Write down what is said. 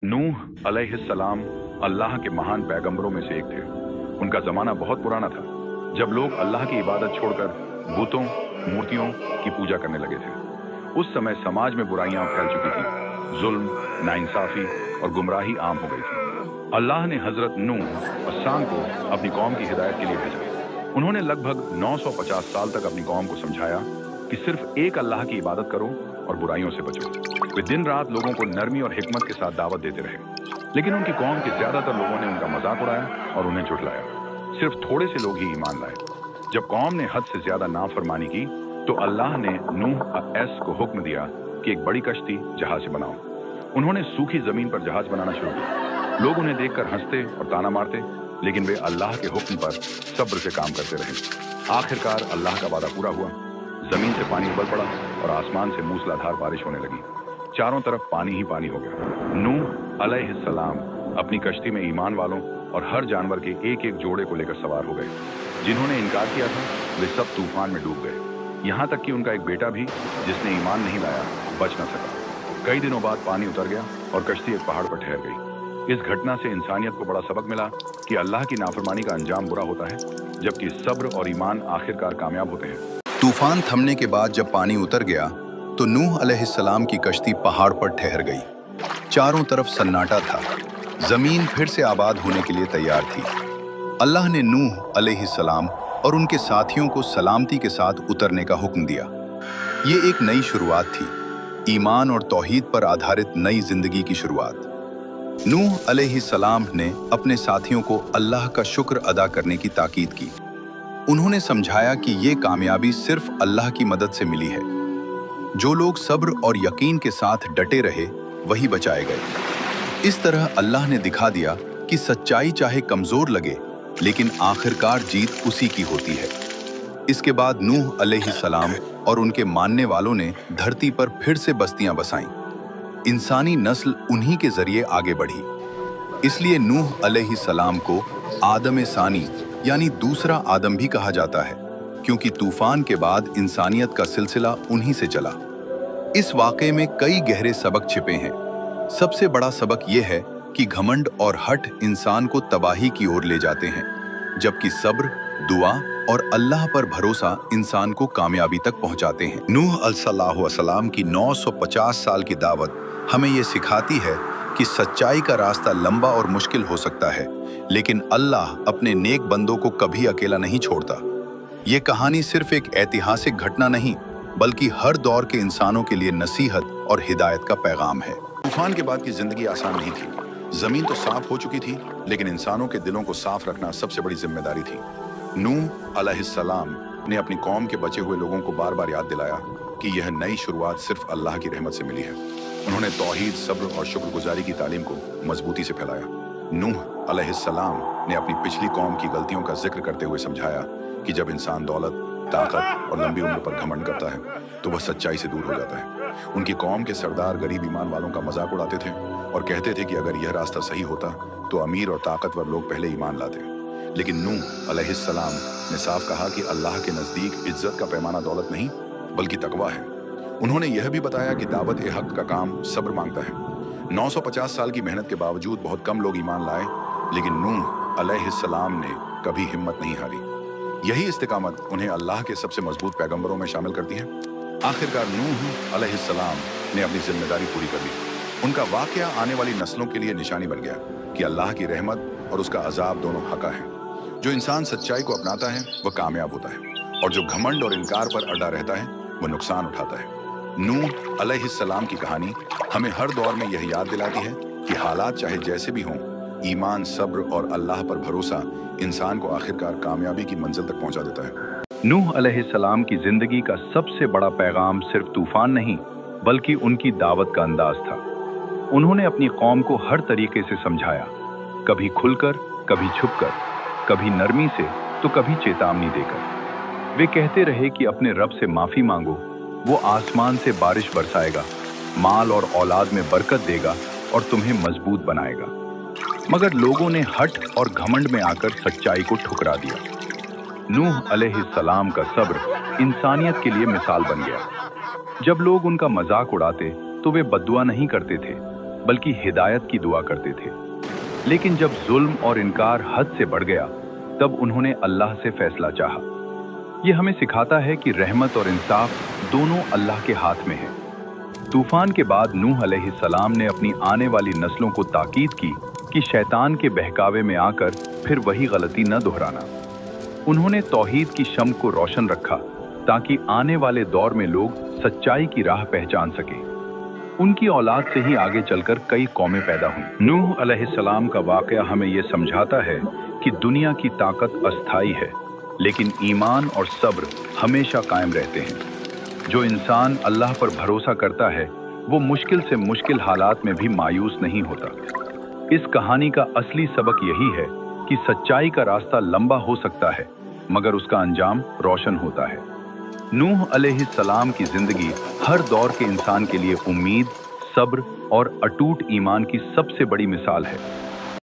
नूह अलैहिस्सलाम अल्लाह के महान पैगंबरों में से एक थे। उनका जमाना बहुत पुराना था, जब लोग अल्लाह की इबादत छोड़कर बूतों, मूर्तियों की पूजा करने लगे थे। उस समय समाज में बुराइयां फैल चुकी थी, जुल्म, नाइंसाफी और गुमराही आम हो गई थी। अल्लाह ने हजरत नूह अस्साम को अपनी कौम की हिदायत के लिए भेजा। उन्होंने लगभग 950 साल तक अपनी कौम को समझाया कि सिर्फ एक अल्लाह की इबादत करो और बुराइयों से बचो। वे दिन रात लोगों को नरमी और हिकमत के साथ दावत देते रहे, लेकिन उनकी कौम के ज्यादातर लोगों ने उनका मजाक उड़ाया और उन्हें झुठलाया। सिर्फ थोड़े से लोग ही ईमान लाए। जब कौम ने हद से ज्यादा नाफरमानी की तो अल्लाह ने नूह ऐस को हुक्म दिया कि एक बड़ी कश्ती जहाज से बनाओ। उन्होंने सूखी जमीन पर जहाज बनाना शुरू किया। लोग उन्हें देखकर हंसते और ताना मारते, लेकिन वे अल्लाह के हुक्म पर सब्र से काम करते रहे। आखिरकार अल्लाह का वादा पूरा हुआ। जमीन से पानी उबल पड़ा और आसमान से मूसलाधार बारिश होने लगी। चारों तरफ पानी ही पानी हो गया। नूह अलैहिस्सलाम अपनी कश्ती में ईमान वालों और हर जानवर के एक एक जोड़े को लेकर सवार हो गए। जिन्होंने इनकार किया था वे सब तूफान में डूब गए। यहाँ तक कि उनका एक बेटा भी, जिसने ईमान नहीं लाया, बच न सका। कई दिनों बाद पानी उतर गया और कश्ती एक पहाड़ पर ठहर गई। इस घटना से इंसानियत को बड़ा सबक मिला कि अल्लाह की नाफरमानी का अंजाम बुरा होता है, जबकि सब्र और ईमान आखिरकार कामयाब होते हैं। तूफान थमने के बाद जब पानी उतर गया तो नूह अलैहिस्सलाम की कश्ती पहाड़ पर ठहर गई। चारों तरफ सन्नाटा था। जमीन फिर से आबाद होने के लिए तैयार थी। अल्लाह ने नूह अलैहिस्सलाम और उनके साथियों को सलामती के साथ उतरने का हुक्म दिया। ये एक नई शुरुआत थी, ईमान और तौहीद पर आधारित नई जिंदगी की शुरुआत। नूह अलैहिस्सलाम ने अपने साथियों को अल्लाह का शुक्र अदा करने की ताकीद की। उन्होंने समझाया कि ये कामयाबी सिर्फ अल्लाह की मदद से मिली है। जो लोग सब्र और यकीन के साथ डटे रहे, वही बचाए गए। इस तरह अल्लाह ने दिखा दिया कि सच्चाई चाहे कमजोर लगे, लेकिन आखिरकार जीत उसी की होती है। इसके बाद नूह अलैहिस्सलाम और उनके मानने वालों ने धरती पर फिर से बस्तियां बसाईं। इंसानी नस्ल उन्हीं के जरिए आगे बढ़ी। इसलिए नूह अलैहिस्सलाम को आदम सानी यानी दूसरा आदम भी कहा जाता है, क्योंकि तूफान के बाद इंसानियत का सिलसिला उन्हीं से चला। इस वाक़े में कई गहरे सबक छिपे हैं। सबसे बड़ा सबक यह है कि घमंड और हठ इंसान को तबाही की ओर ले जाते हैं, जबकि सब्र, दुआ और अल्लाह पर भरोसा इंसान को कामयाबी तक पहुंचाते हैं। नूह अलैहिस्सलाम वसलाम की 950 साल की दावत हमें ये सिखाती है कि सच्चाई का रास्ता लंबा और मुश्किल हो सकता है, लेकिन अल्लाह अपने नेक बंदों को कभी अकेला नहीं छोड़ता। ये कहानी सिर्फ एक ऐतिहासिक घटना नहीं, बल्कि हर दौर के इंसानों के लिए नसीहत और हिदायत का पैगाम है। तूफान के बाद की जिंदगी आसान नहीं थी। जमीन तो साफ हो चुकी थी, लेकिन इंसानों के दिलों को साफ रखना सबसे बड़ी जिम्मेदारी थी। नूह अलैहिस्सलाम ने अपनी कौम के बचे हुए लोगों को बार बार याद दिलाया कि यह नई शुरुआत सिर्फ अल्लाह की रहमत से मिली है। उन्होंने तौहीद, सब्र और शुक्रगुजारी की तालीम को मजबूती से फैलाया। नूह अलैहिस्सलाम ने अपनी पिछली कौम की गलतियों का जिक्र करते हुए समझाया कि जब इंसान दौलत, ताकत और लंबी उम्र पर घमंड करता है तो वह सच्चाई से दूर हो जाता है। उनकी कौम के सरदार गरीब ईमान वालों का मजाक उड़ाते थे और कहते थे कि अगर यह रास्ता सही होता तो अमीर और ताकतवर लोग पहले ईमान लाते। लेकिन नूह अलैहिस्सलाम ने साफ कहा कि अल्लाह के नजदीक इज्जत का पैमाना दौलत नहीं, बल्कि तकवा है। उन्होंने यह भी बताया कि दावत ए हक का काम सब्र मांगता है। 950 साल की मेहनत के बावजूद बहुत कम लोग ईमान लाए, लेकिन नूह अलैहिस्सलाम ने कभी हिम्मत नहीं हारी। यही इस्तिकामत उन्हें अल्लाह के सबसे मजबूत पैगंबरों में शामिल करती है। आखिरकार नूह अलैहिस्सलाम ने अपनी जिम्मेदारी पूरी कर ली। उनका वाकया आने वाली नस्लों के लिए निशानी बन गया कि अल्लाह की रहमत और उसका अजाब दोनों हका है। जो इंसान सच्चाई को अपनाता है वह कामयाब होता है, और जो घमंड और इनकार पर अड़ा रहता है वह नुकसान उठाता है। नूह अलैहिस्सलाम की कहानी हमें हर दौर में यह याद दिलाती है कि हालात चाहे जैसे भी हों, ईमान, सब्र और अल्लाह पर भरोसा इंसान को आखिरकार कामयाबी की मंजिल तक पहुंचा देता है। नूह अलैहिस्सलाम की जिंदगी का सबसे बड़ा पैगाम सिर्फ तूफान नहीं, बल्कि उनकी दावत का अंदाज था। उन्होंने अपनी कौम को हर तरीके से समझाया, कभी खुलकर, कभी छुपकर, कभी नरमी से तो कभी चेतावनी देकर। वे कहते रहे कि अपने रब से माफी मांगो, वो आसमान से बारिश बरसाएगा, माल और औलाद में बरकत देगा और तुम्हें मजबूत बनाएगा। मगर लोगों ने हठ और घमंड में आकर सच्चाई को ठुकरा दिया। नूह अलैहिस्सलाम का सब्र इंसानियत के लिए मिसाल बन गया। जब लोग उनका मजाक उड़ाते तो वे बद्दुआ नहीं करते थे, बल्कि हिदायत की दुआ करते थे। लेकिन जब जुल्म और इनकार हद से बढ़ गया, तब उन्होंने अल्लाह से फैसला चाहा। यह हमें सिखाता है कि रहमत और इंसाफ दोनों अल्लाह के हाथ में है। तूफान के बाद नूह अलैहिस्सलाम ने अपनी आने वाली नस्लों को ताकीद की कि शैतान के बहकावे में आकर फिर वही गलती न दोहराना। उन्होंने तौहीद की शम्म को रोशन रखा ताकि आने वाले दौर में लोग सच्चाई की राह पहचान सकें। उनकी औलाद से ही आगे चलकर कई कौमें पैदा हुईं। नूह अलैहिस्सलाम का वाकया हमें यह समझाता है कि दुनिया की ताकत अस्थायी है, लेकिन ईमान और सब्र हमेशा कायम रहते हैं। जो इंसान अल्लाह पर भरोसा करता है, वो मुश्किल से मुश्किल हालात में भी मायूस नहीं होता। इस कहानी का असली सबक यही है कि सच्चाई का रास्ता लंबा हो सकता है, मगर उसका अंजाम रोशन होता है। नूह अलैहिस्सलाम की जिंदगी हर दौर के इंसान के लिए उम्मीद, सब्र और अटूट ईमान की सबसे बड़ी मिसाल है।